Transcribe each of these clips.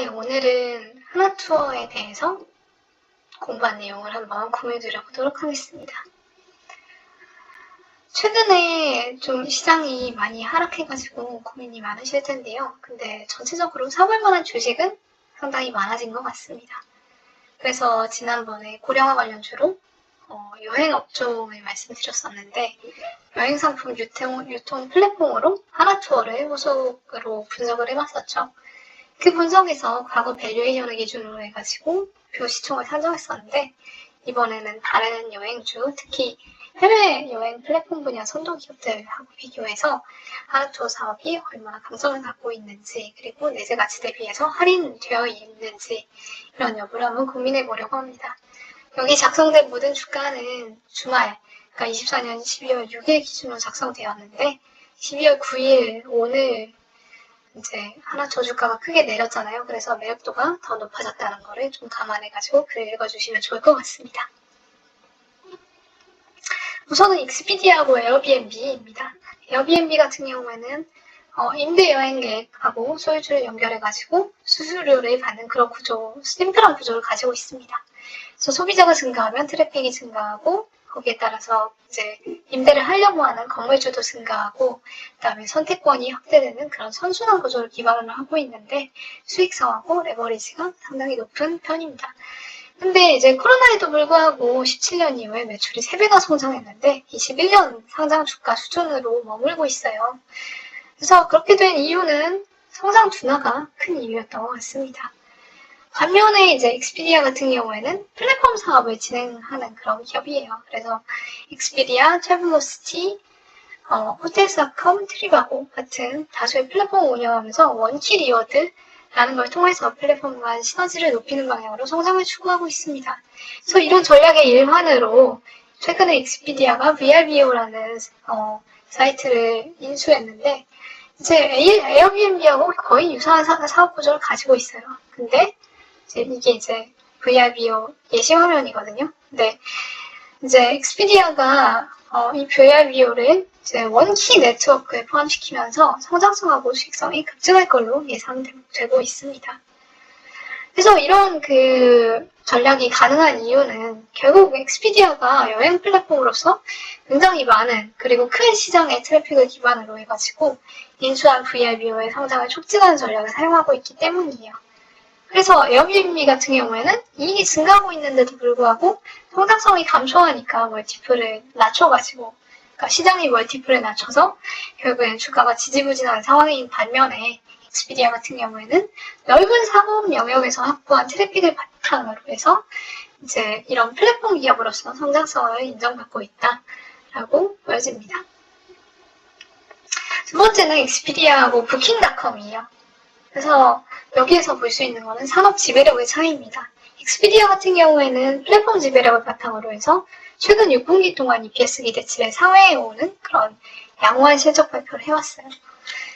네, 오늘은 하나투어에 대해서 공부한 내용을 한번 공유드려보도록 하겠습니다. 최근에 좀 시장이 많이 하락해가지고 고민이 많으실 텐데요. 근데 전체적으로 사볼 만한 주식은 상당히 많아진 것 같습니다. 그래서 지난번에 고령화 관련주로 여행 업종을 말씀드렸었는데 여행상품 유통 플랫폼으로 하나투어를 후속으로 분석을 해봤었죠. 그 분석에서 과거 밸류에이션을 기준으로 해가지고 표 시총을 산정했었는데 이번에는 다른 여행주, 특히 해외여행 플랫폼 분야 선도 기업들하고 비교해서 하나투어 사업이 얼마나 강점을 갖고 있는지, 그리고 내재 가치 대비해서 할인되어 있는지 이런 여부를 한번 고민해 보려고 합니다. 여기 작성된 모든 주가는 주말, 그러니까 24년 12월 6일 기준으로 작성되었는데 12월 9일 오늘 이제 하나투어 주가가 크게 내렸잖아요. 그래서 매력도가 더 높아졌다는 거를 좀 감안해가지고 글을 읽어주시면 좋을 것 같습니다. 우선은 익스피디아하고 에어비앤비입니다. 에어비앤비 같은 경우에는 임대 여행 계획하고 소유주를 연결해가지고 수수료를 받는 그런 구조, 심플한 구조를 가지고 있습니다. 그래서 소비자가 증가하면 트래픽이 증가하고 거기에 따라서 이제 임대를 하려고 하는 건물주도 증가하고 그다음에 선택권이 확대되는 그런 선순환 구조를 기반으로 하고 있는데 수익성하고 레버리지가 상당히 높은 편입니다. 근데 이제 코로나에도 불구하고 17년 이후에 매출이 3배가 성장했는데 21년 상장 주가 수준으로 머물고 있어요. 그래서 그렇게 된 이유는 성장 둔화가 큰 이유였던 것 같습니다. 반면에 이제 익스피디아 같은 경우에는 플랫폼 사업을 진행하는 그런 기업이에요. 그래서 익스피디아, 트래블러시티, 호텔닷컴, 트리바고 같은 다수의 플랫폼을 운영하면서 원키 리워드라는 걸 통해서 플랫폼 간 시너지를 높이는 방향으로 성장을 추구하고 있습니다. 그래서 이런 전략의 일환으로 최근에 익스피디아가 VRBO라는 사이트를 인수했는데 이제 에어비앤비하고 거의 유사한 사업 구조를 가지고 있어요. 근데 이게 이제 VRBO 예시 화면이거든요. 근데 이제 익스피디아가 이 VRBO를 이제 원키 네트워크에 포함시키면서 성장성하고 수익성이 급증할 걸로 예상되고 있습니다. 그래서 이런 그 전략이 가능한 이유는 결국 익스피디아가 여행 플랫폼으로서 굉장히 많은 그리고 큰 시장의 트래픽을 기반으로 해가지고 인수한 VRBO의 성장을 촉진하는 전략을 사용하고 있기 때문이에요. 그래서 에어비앤비 같은 경우에는 이익이 증가하고 있는데도 불구하고 성장성이 감소하니까 멀티플을 낮춰가지고 그러니까 시장이 멀티플을 낮춰서 결국엔 주가가 지지부진한 상황인 반면에 익스피디아 같은 경우에는 넓은 상업 영역에서 확보한 트래픽을 바탕으로 해서 이제 이런 플랫폼 기업으로서 성장성을 인정받고 있다라고 보여집니다. 두 번째는 익스피디아하고 부킹닷컴이에요. 그래서 여기에서 볼 수 있는 거는 산업 지배력의 차이입니다. 익스피디아 같은 경우에는 플랫폼 지배력을 바탕으로 해서 최근 6분기 동안 EPS 기대치를 상회해 오는 그런 양호한 실적 발표를 해왔어요.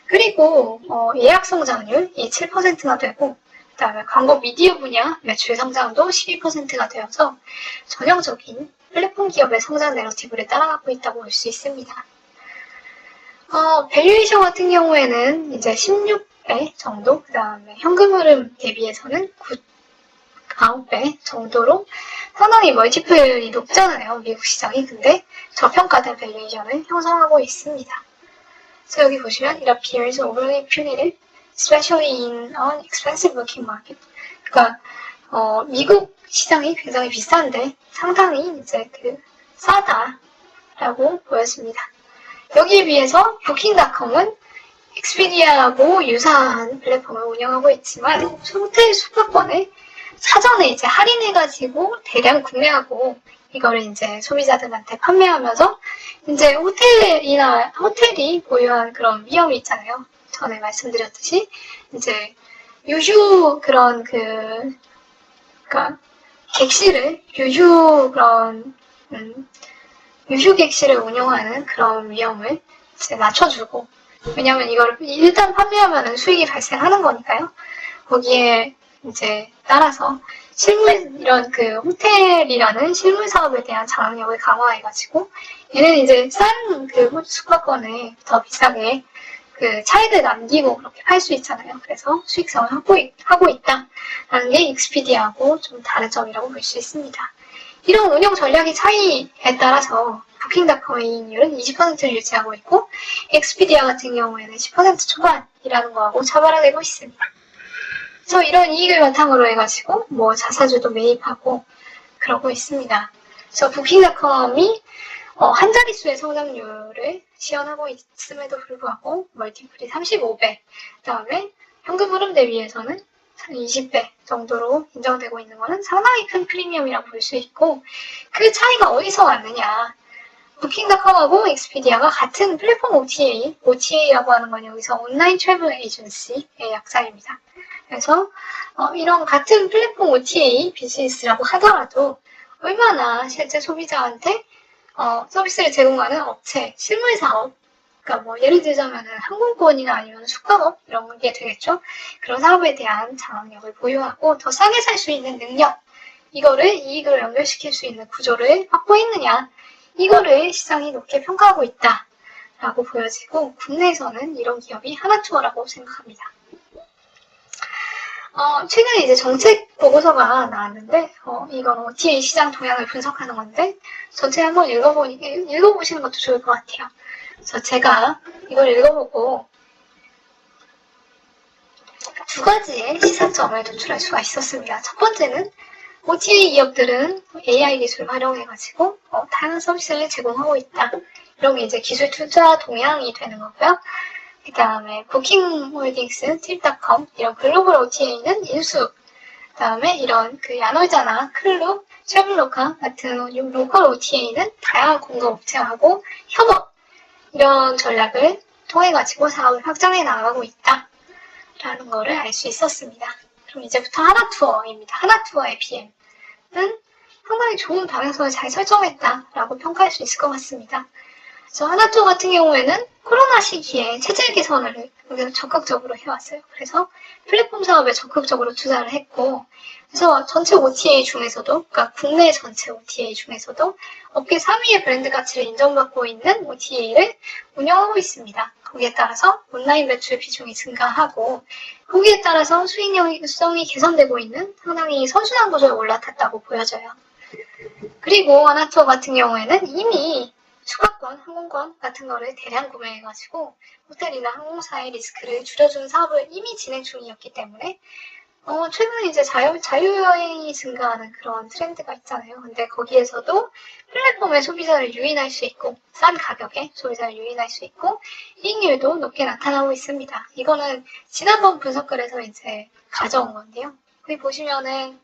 그리고 예약 성장률이 7%가 되고 그 다음에 광고 미디어 분야 매출 성장도 12%가 되어서 전형적인 플랫폼 기업의 성장 내러티브를 따라가고 있다고 볼 수 있습니다. 밸류에이션 같은 경우에는 이제 16배 정도, 그 다음에 현금 흐름 대비해서는 9배 정도로 상당히 멀티플이 높잖아요, 미국 시장이. 근데 저평가된 밸류에이션을 형성하고 있습니다. 그래서 여기 보시면 it appears overly punitive, especially in an expensive working market. 그러니까 미국 시장이 굉장히 비싼데 상당히 이제 싸다라고 보였습니다. 여기에 비해서 부킹닷컴은 익스피디아하고 유사한 플랫폼을 운영하고 있지만 호텔 숙박권을 사전에 이제 할인해가지고 대량 구매하고 이거를 이제 소비자들한테 판매하면서 이제 호텔이 보유한 그런 위험이 있잖아요. 전에 말씀드렸듯이 이제 유휴 그런 그러니까 객실을 유휴 객실을 운영하는 그런 위험을 이제 낮춰주고, 왜냐면 이걸 일단 판매하면 수익이 발생하는 거니까요. 거기에 이제 따라서 이런 호텔이라는 실물 사업에 대한 장악력을 강화해가지고 얘는 이제 싼 숙박권을 더 비싸게 그 차익을 남기고 그렇게 팔 수 있잖아요. 그래서 수익성을 하고 있다라는 게 익스피디아하고 좀 다른 점이라고 볼 수 있습니다. 이런 운영 전략의 차이에 따라서 부킹닷컴의 이익률은 20%를 유지하고 있고 익스피디아 같은 경우에는 10% 초반이라는 거하고 차별화 되고 있습니다. 그래서 이런 이익을 바탕으로 해가지고 뭐 자사주도 매입하고 그러고 있습니다. 그래서 부킹닷컴이 한 자릿수의 성장률을 시현하고 있음에도 불구하고 멀티플이 35배, 그다음에 현금 흐름 대비해서는 20배 정도로 인정되고 있는 것은 상당히 큰 프리미엄이라고 볼 수 있고 그 차이가 어디서 왔느냐. 부킹닷컴하고 익스피디아가 같은 플랫폼 OTA라고 하는 건 여기서 온라인 트래블 에이전시의 약자입니다. 그래서 이런 같은 플랫폼 OTA 비즈니스라고 하더라도 얼마나 실제 소비자한테 서비스를 제공하는 업체, 실물 사업, 그러니까 뭐 예를 들자면 항공권이나 아니면 숙박업 이런 게 되겠죠. 그런 사업에 대한 장악력을 보유하고 더 싸게 살 수 있는 능력, 이거를 이익을 연결시킬 수 있는 구조를 확보했느냐, 이거를 시장이 높게 평가하고 있다라고 보여지고 국내에서는 이런 기업이 하나투어라고 생각합니다. 최근에 이제 정책 보고서가 나왔는데, 이건 OTA 시장 동향을 분석하는 건데, 전체 한번 읽어보시는 것도 좋을 것 같아요. 그래서 제가 이걸 읽어보고 두 가지의 시사점을 도출할 수가 있었습니다. 첫 번째는 OTA 기업들은 AI 기술을 활용해가지고 다양한 서비스를 제공하고 있다. 이런 게 이제 기술 투자 동향이 되는 거고요. 그 다음에 부킹홀딩스, 트립닷컴 이런 글로벌 OTA는 인수, 그 다음에 이런 그 야놀자나 클룩, 트래블로카 같은 로컬 OTA는 다양한 공급업체하고 협업, 이런 전략을 통해 가지고 사업을 확장해 나가고 있다라는 거를 알 수 있었습니다. 그럼 이제부터 하나투어입니다. 하나투어의 BM은 상당히 좋은 방향성을 잘 설정했다라고 평가할 수 있을 것 같습니다. 그래서 하나투어 같은 경우에는 코로나 시기에 체질 개선을 적극적으로 해왔어요. 그래서 플랫폼 사업에 적극적으로 투자를 했고, 그래서 전체 OTA 중에서도, 그러니까 국내 전체 OTA 중에서도 업계 3위의 브랜드 가치를 인정받고 있는 OTA를 운영하고 있습니다. 거기에 따라서 온라인 매출 비중이 증가하고, 거기에 따라서 수익성이 개선되고 있는 상당히 선순환 구조에 올라탔다고 보여져요. 그리고 하나투어 같은 경우에는 이미 숙박권, 항공권 같은 거를 대량 구매해가지고 호텔이나 항공사의 리스크를 줄여주는 사업을 이미 진행 중이었기 때문에 최근에 이제 자유여행이 증가하는 그런 트렌드가 있잖아요. 근데 거기에서도 플랫폼에 소비자를 유인할 수 있고 싼 가격에 소비자를 유인할 수 있고 이익률도 높게 나타나고 있습니다. 이거는 지난번 분석글에서 이제 가져온 건데요. 여기 보시면은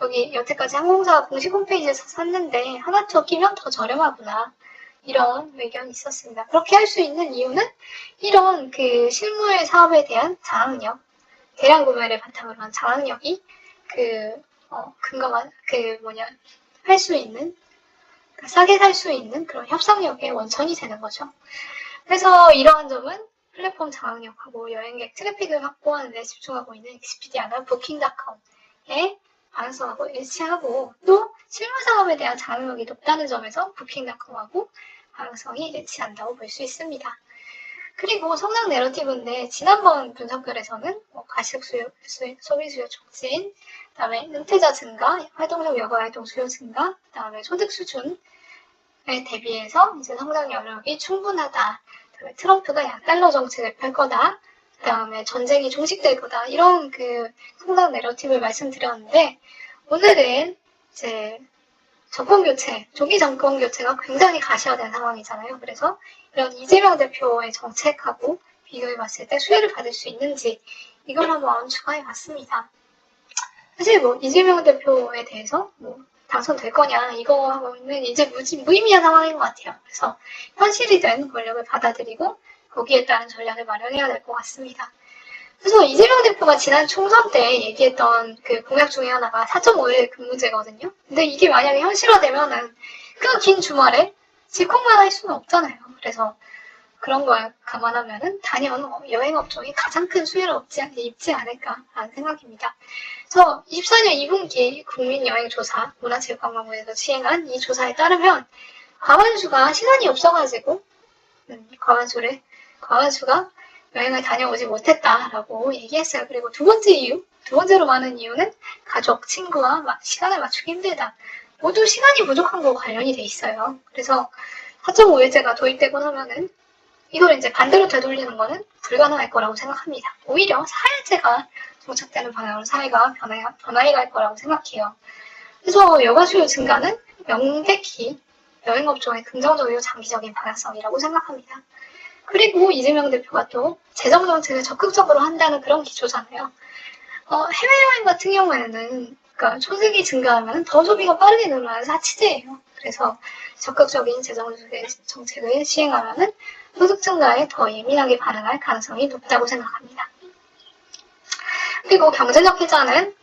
여기 여태까지 항공사 공식 홈페이지에서 샀는데 하나투어 끼면 더 저렴하구나. 이런 의견이 있었습니다. 그렇게 할 수 있는 이유는 이런 그 실물 사업에 대한 장악력, 대량 구매를 바탕으로 한 장악력이 할 수 있는, 싸게 살 수 있는 그런 협상력의 원천이 되는 거죠. 그래서 이러한 점은 플랫폼 장악력하고 여행객 트래픽을 확보하는 데 집중하고 있는 익스피디아나 부킹닷컴의 방향성하고 일치하고 또 실물 사업에 대한 장악력이 높다는 점에서 부킹닷컴하고 방향성이 일치한다고 볼 수 있습니다. 그리고 성장 내러티브인데 지난번 분석글에서는 가식 수요, 소비 수요 촉진, 그다음에 은퇴자 증가, 활동적 여가 활동 수요 증가, 그다음에 소득 수준에 대비해서 이제 성장 여력이 충분하다. 그다음에 트럼프가 약달러 정책을 펼 거다. 그다음에 전쟁이 종식될 거다. 이런 그 성장 내러티브를 말씀드렸는데 오늘은 이제 조기 정권 교체가 굉장히 가시화된 상황이잖아요. 그래서 이런 이재명 대표의 정책하고 비교해 봤을 때 수혜를 받을 수 있는지 이걸 한번 추가해 봤습니다. 사실 이재명 대표에 대해서 당선될 거냐 이거는 이제 무의미한 상황인 것 같아요. 그래서 현실이 된 권력을 받아들이고 거기에 따른 전략을 마련해야 될 것 같습니다. 그래서 이재명 대표가 지난 총선 때 얘기했던 그 공약 중에 하나가 4.5일 근무제거든요. 근데 이게 만약에 현실화되면은 그 긴 주말에 직콕만 할 수는 없잖아요. 그래서 그런 걸 감안하면은 단연 여행업종이 가장 큰 수혜를 입지 않을까라는 생각입니다. 그래서 24년 2분기 국민여행조사 문화체육관광부에서 시행한 이 조사에 따르면 과반수가 시간이 없어가지고 과반수가 여행을 다녀오지 못했다라고 얘기했어요. 그리고 두 번째로 많은 이유는 가족, 친구와 시간을 맞추기 힘들다. 모두 시간이 부족한 거와 관련이 돼 있어요. 그래서 4.5일제가 도입되고 나면은 이걸 이제 반대로 되돌리는 거는 불가능할 거라고 생각합니다. 오히려 4일제가 정착되는 방향으로 사회가 변화해 갈 거라고 생각해요. 그래서 여가 수요 증가는 명백히 여행업종의 긍정적이고 장기적인 방향성이라고 생각합니다. 그리고 이재명 대표가 또 재정 정책을 적극적으로 한다는 그런 기조잖아요. 해외여행 같은 경우에는 그러니까 소득이 증가하면 더 소비가 빠르게 늘어나는 사치제예요. 그래서 적극적인 재정 정책을 시행하면 소득 증가에 더 예민하게 반응할 가능성이 높다고 생각합니다. 그리고 경제적 해자는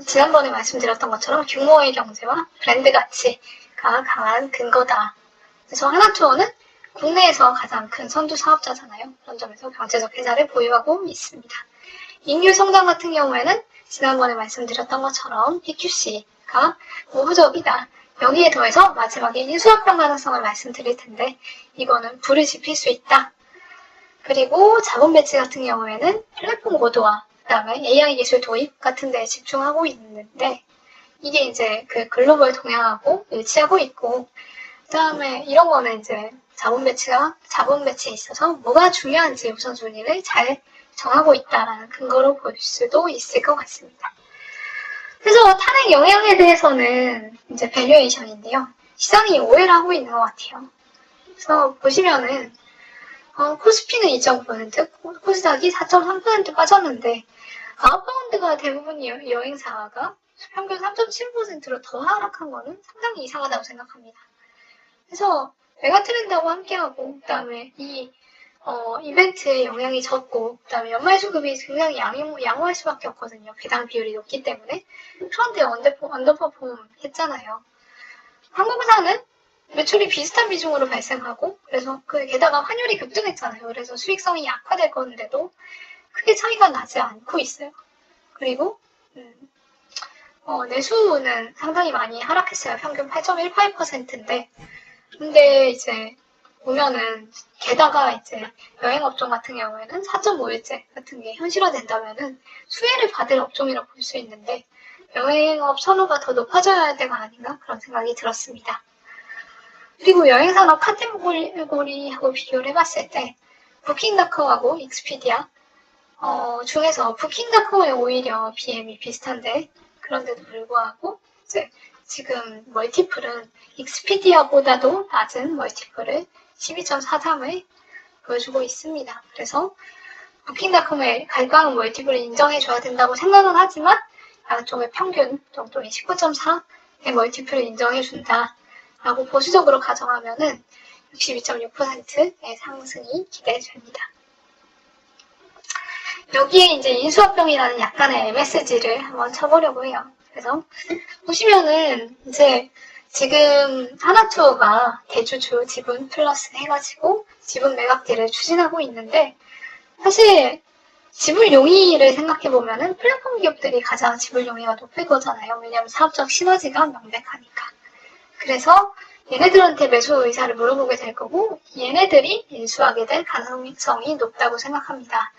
지난번에 말씀드렸던 것처럼 규모의 경제와 브랜드 가치가 강한 근거다. 그래서 하나투어는 국내에서 가장 큰 선두 사업자잖아요. 그런 점에서 경제적 해자를 보유하고 있습니다. 인류 성장 같은 경우에는 지난번에 말씀드렸던 것처럼 PQC가 우호적이다. 여기에 더해서 마지막에 인수합병 가능성을 말씀드릴 텐데 이거는 불을 지필 수 있다. 그리고 자본 배치 같은 경우에는 플랫폼 고도화, 그다음에 AI 기술 도입 같은 데에 집중하고 있는데 이게 이제 그 글로벌 동향하고 일치하고 있고 그다음에 이런 거는 이제 자본 배치에 있어서 뭐가 중요한지 우선순위를 잘 정하고 있다라는 근거로 볼 수도 있을 것 같습니다. 그래서 탄핵 영향에 대해서는 이제 밸류에이션인데요. 시장이 오해를 하고 있는 것 같아요. 그래서 보시면은 코스피는 2.9%, 코스닥이 4.3% 빠졌는데 아웃바운드가 대부분 여행사가 평균 3.7%로 더 하락한 거는 상당히 이상하다고 생각합니다. 그래서 메가 트렌드하고 함께하고 그다음에 이 이벤트의 영향이 적고 그다음에 연말 수급이 굉장히 양호할 수밖에 없거든요. 배당 비율이 높기 때문에. 그런데 언더퍼폼 했잖아요. 항공사는 매출이 비슷한 비중으로 발생하고 그래서 게다가 환율이 급등했잖아요. 그래서 수익성이 악화될 건데도 크게 차이가 나지 않고 있어요. 그리고 내수는 상당히 많이 하락했어요. 평균 8.18%인데 근데 이제 보면은 게다가 이제 여행업종 같은 경우에는 4.5일제 같은 게 현실화된다면은 수혜를 받을 업종이라고 볼 수 있는데 여행업 선호가 더 높아져야 할 때가 아닌가 그런 생각이 들었습니다. 그리고 여행산업 카테고리하고 비교를 해봤을 때 부킹닷컴하고 익스피디아 중에서 부킹닷컴은 오히려 BM이 비슷한데 그런데도 불구하고 이제 지금 멀티플은 익스피디아보다도 낮은 멀티플을 12.43을 보여주고 있습니다. 그래서 부킹닷컴의 갈강은 멀티플을 인정해줘야 된다고 생각은 하지만 양쪽의 평균 정도의 19.4의 멀티플을 인정해준다. 라고 보수적으로 가정하면은 62.6%의 상승이 기대됩니다. 여기에 이제 인수합병이라는 약간의 MSG를 한번 쳐보려고 해요. 그래서 보시면은 이제 지금 하나투어가 대주주 지분 플러스 해가지고 지분 매각딜을 추진하고 있는데 사실 지분 용의를 생각해보면은 플랫폼 기업들이 가장 지분 용의가 높을 거잖아요. 왜냐하면 사업적 시너지가 명백하니까. 그래서 얘네들한테 매수 의사를 물어보게 될 거고 얘네들이 인수하게 될 가능성이 높다고 생각합니다.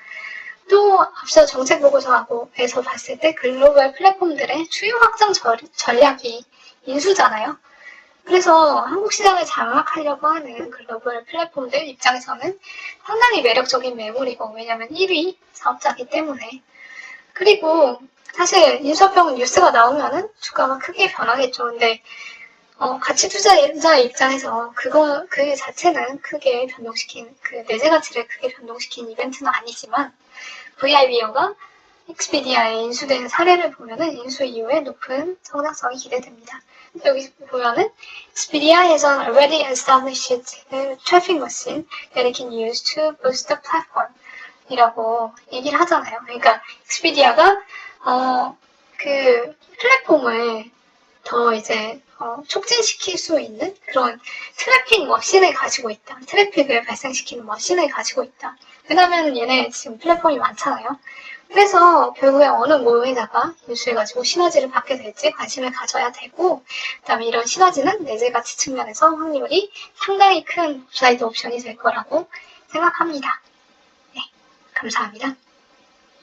또 앞서 정책 보고서에서 봤을 때 글로벌 플랫폼들의 주요 확장 전략이 인수잖아요. 그래서 한국 시장을 장악하려고 하는 글로벌 플랫폼들 입장에서는 상당히 매력적인 매물이고 왜냐면 1위 사업자이기 때문에 그리고 사실 인수합병 뉴스가 나오면은 주가가 크게 변하겠죠. 근데 가치 투자자 입장에서 그 자체는 크게 내재 가치를 크게 변동시킨 이벤트는 아니지만 VIBO가 익스피디아에 인수된 사례를 보면은 인수 이후에 높은 성장성이 기대됩니다. 여기 보면은 Expedia has an already established traffic machine that it can use to boost the platform 이라고 얘기를 하잖아요. 그러니까 익스피디아가 그 플랫폼을 더 이제 촉진시킬 수 있는 그런 트래픽 머신을 가지고 있다. 트래픽을 발생시키는 머신을 가지고 있다. 왜냐면 얘네 지금 플랫폼이 많잖아요. 그래서 결국에 어느 모임에다가 인수해가지고 시너지를 받게 될지 관심을 가져야 되고 그 다음에 이런 시너지는 내재 가치 측면에서 확률이 상당히 큰 업사이드 옵션이 될 거라고 생각합니다. 네, 감사합니다.